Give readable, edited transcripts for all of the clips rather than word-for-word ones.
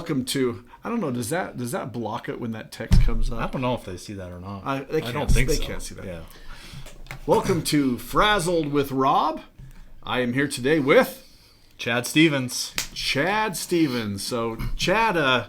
welcome to. I don't know. Does that block it when that text comes up? I don't know if they see that or not. They don't think so. They can't see that. Yeah. Welcome to Frazzled with Rob. I am here today with Chad Stevens. So, Chad,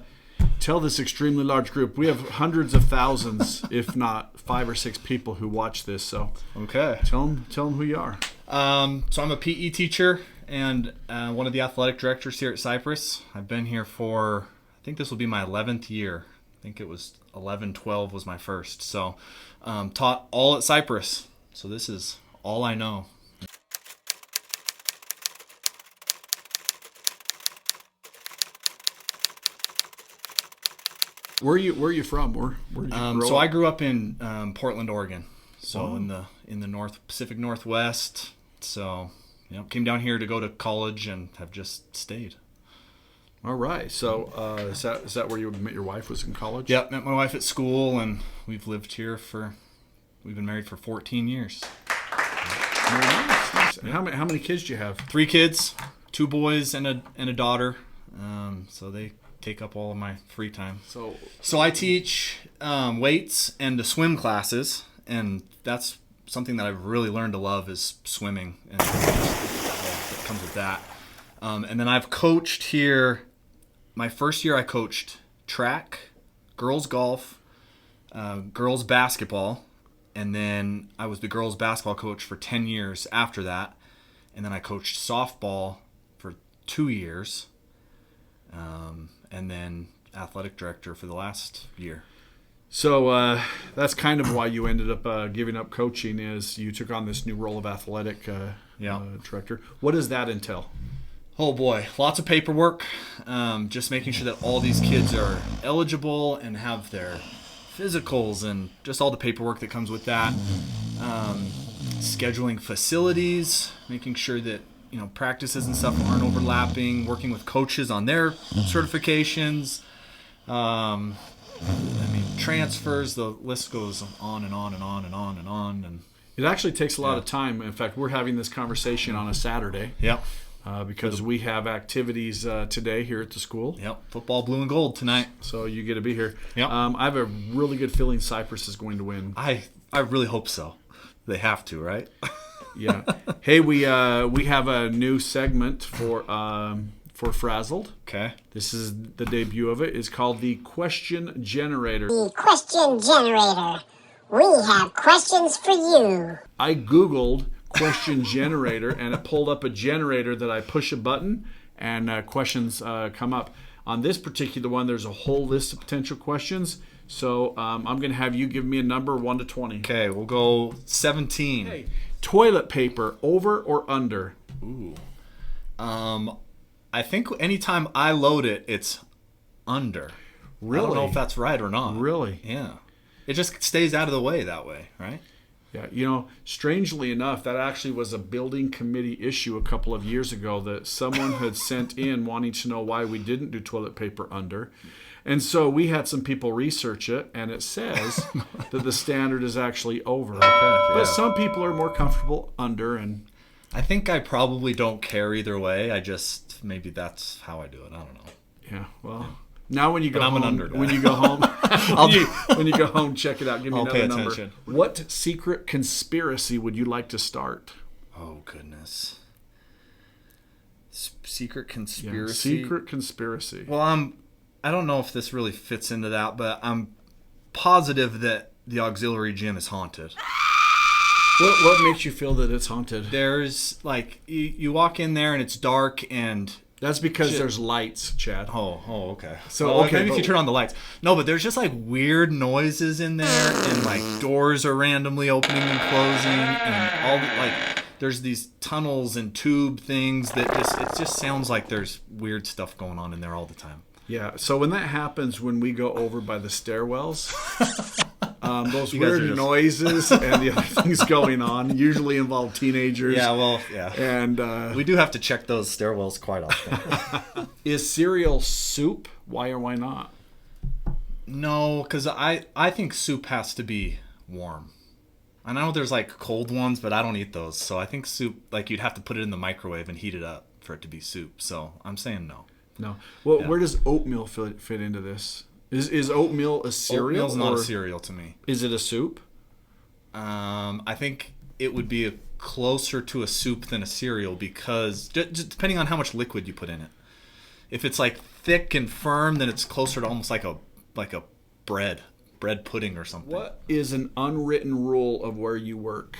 tell this extremely large group. We have hundreds of thousands, if not 5 or 6 people who watch this. So, Okay. tell them who you are. So I'm a PE teacher and one of the athletic directors here at Cypress. I've been here for, I think this will be my 11th year. I think it was 11, 12 was my first. So taught all at Cypress. So this is all I know. Where are you from? Where did you grow So up? I grew up in Portland, Oregon. So in the Pacific Northwest. So came down here to go to college and have just stayed. All right. So is that where you met your wife? Was in college? Yep, met my wife at school, and we've been married for 14 years. Very nice. And how many kids do you have? 3 kids, 2 boys and a daughter. So they take up all of my free time. So I teach weights and the swim classes, and that's something that I've really learned to love is swimming, and that comes with that. And then I've coached here. My first year I coached track, girls golf, girls basketball, and then I was the girls basketball coach for 10 years after that. And then I coached softball for 2 years, and then athletic director for the last year. So that's kind of why you ended up giving up coaching, is you took on this new role of athletic director. What does that entail? Oh boy, lots of paperwork. Just making sure that all these kids are eligible and have their physicals and just all the paperwork that comes with that. Scheduling facilities, making sure that practices and stuff aren't overlapping. Working with coaches on their certifications. Transfers. The list goes on and on and on and on and on. And it actually takes a lot of time. In fact, we're having this conversation on a Saturday. Yep. Because we have activities today here at the school. Yep. Football blue and gold tonight. So you get to be here. Yep. I have a really good feeling Cypress is going to win. I really hope so. They have to, right? Yeah. Hey, we have a new segment for Fraziled. Okay. This is the debut of it. It's called the Question Generator. The Question Generator. We have questions for you. I Googled Question Generator, and it pulled up a generator that I push a button, and questions come up. On this particular one, there's a whole list of potential questions. So I'm going to have you give me a number 1 to 20. Okay, we'll go 17. Hey, toilet paper, over or under? Ooh. I think anytime I load it, it's under. Really? I don't know if that's right or not. Really? Yeah. It just stays out of the way that way, right? Yeah, strangely enough, that actually was a building committee issue a couple of years ago that someone had sent in wanting to know why we didn't do toilet paper under. And so we had some people research it, and it says that the standard is actually over. Okay, but some people are more comfortable under. And I think I probably don't care either way. Maybe that's how I do it. I don't know. Yeah, well... Yeah. Now when you go I'm home, an under guy. when you go home, when you go home, check it out. Give me another number. Attention. What secret conspiracy would you like to start? Oh goodness. Secret conspiracy. Yeah, secret conspiracy. Well, I don't know if this really fits into that, but I'm positive that the auxiliary gym is haunted. What makes you feel that it's haunted? There's you walk in there and it's dark and. That's because there's lights, Chad. Oh, okay. So maybe if you turn on the lights. No, but there's just weird noises in there, and doors are randomly opening and closing, and there's these tunnels and tube things that it just sounds like there's weird stuff going on in there all the time. Yeah. So when that happens, when we go over by the stairwells, those You guys weird are just- noises and the other things going on usually involve teenagers. Yeah, well, yeah. And we do have to check those stairwells quite often. Is cereal soup? Why or why not? No, because I think soup has to be warm. I know there's cold ones, but I don't eat those. So I think soup, you'd have to put it in the microwave and heat it up for it to be soup. So I'm saying no. No. Well, where does oatmeal fit into this? Is oatmeal a cereal? Oatmeal's not a cereal to me. Is it a soup? I think it would be closer to a soup than a cereal because just depending on how much liquid you put in it. If it's like thick and firm, then it's closer to almost like a bread pudding or something. What is an unwritten rule of where you work?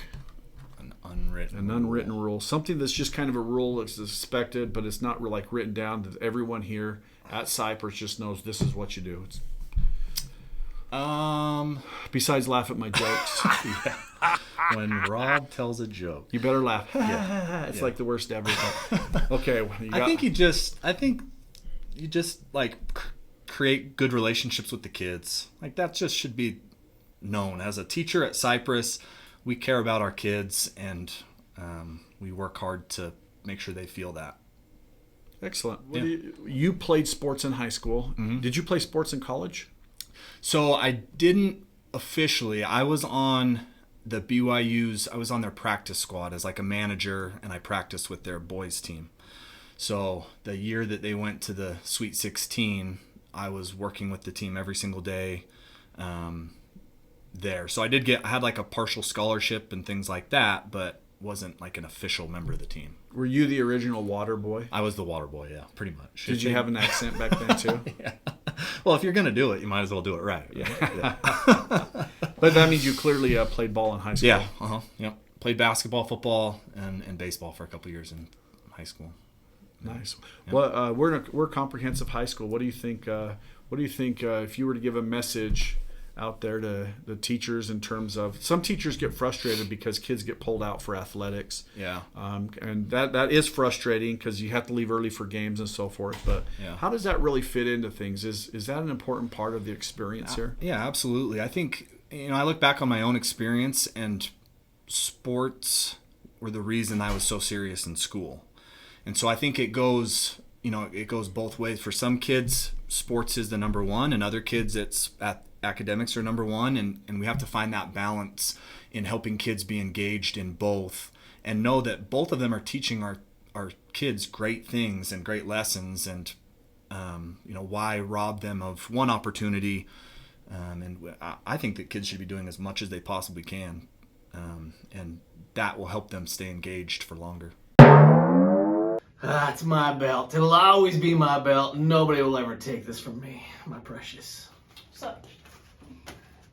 An unwritten rule. Something that's just kind of a rule that's expected, but it's not like written down. That everyone here at Cypress just knows this is what you do. Besides laugh at my jokes. When Rob tells a joke, you better laugh. It's like the worst ever. Okay. I think you just like create good relationships with the kids. Like that just should be known. As a teacher at Cypress, we care about our kids and we work hard to make sure they feel that. Excellent. You played sports in high school. Mm-hmm. Did you play sports in college? So I didn't officially. I was on the BYU's. I was on their practice squad as like a manager, and I practiced with their boys team. So the year that they went to the Sweet 16, I was working with the team every single day there. So I had like a partial scholarship and things like that, but wasn't like an official member of the team. Were you the original water boy? I was the water boy, yeah, pretty much. Did you have an accent back then too? Yeah. Well, if you're going to do it, you might as well do it right. Yeah. But that means you clearly played ball in high school. Yeah. Yep. Played basketball, football, and baseball for a couple years in high school. Nice. Yeah. Well, we're a comprehensive high school. What do you think? If you were to give a message out there to the teachers in terms of some teachers get frustrated because kids get pulled out for athletics. Yeah. And that is frustrating because you have to leave early for games and so forth. But how does that really fit into things? Is that an important part of the experience here? Yeah, absolutely. I think, I look back on my own experience, and sports were the reason I was so serious in school. And so I think it goes both ways. For some kids, sports is the number one, and other kids academics are number one, and we have to find that balance in helping kids be engaged in both and know that both of them are teaching our kids great things and great lessons, and why rob them of one opportunity, and I think that kids should be doing as much as they possibly can, and that will help them stay engaged for longer. It's my belt. It'll always be my belt. Nobody will ever take this from me, my precious. So,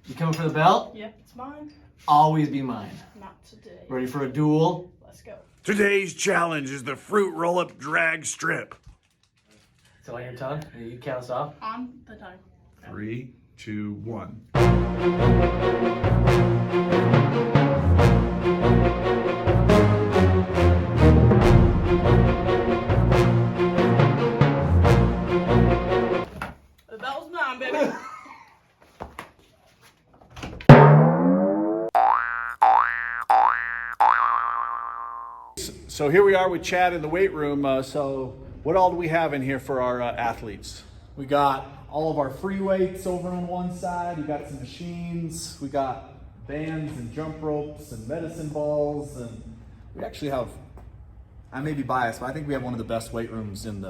You coming for the belt? yep, it's mine. Always be mine. Not today. Ready for a duel? Let's go. Today's challenge is the fruit roll-up drag strip. Is it on your tongue? You count us off? On the time. 3, 2, 1. That was mine, baby. So here we are with Chad in the weight room. So what all do we have in here for our athletes? We got all of our free weights over on one side. We got some machines. We got bands and jump ropes and medicine balls, and we actually have, I may be biased, but I think we have one of the best weight rooms in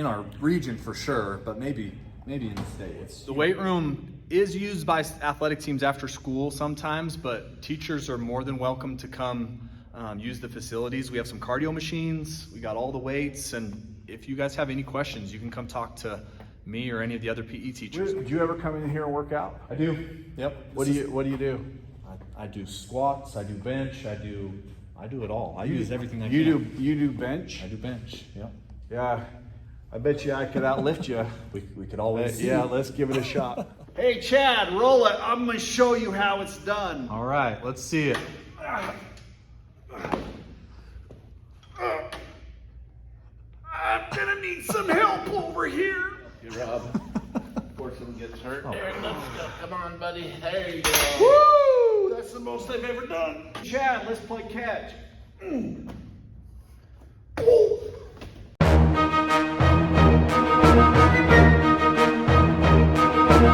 our region for sure, but maybe in the States. The weight room is used by athletic teams after school sometimes, but teachers are more than welcome to come use the facilities. We have some cardio machines. We got all the weights, and if you guys have any questions, you can come talk to me or any of the other PE teachers. Do you ever come in here and work out? I do. Yep. What do you do? I do squats. I do bench. I do it all. I use everything I can. You do bench? I do bench. Yep. Yeah. I bet you I could outlift you. We could always see. Yeah, let's give it a shot. Hey, Chad, roll it. I'm going to show you how it's done. All right, let's see it. I'm gonna need some help over here. Hey, Rob. Before someone gets hurt. There, let's go. Come on, buddy. There you go. Woo! That's the most I've ever done. Chad, let's play catch.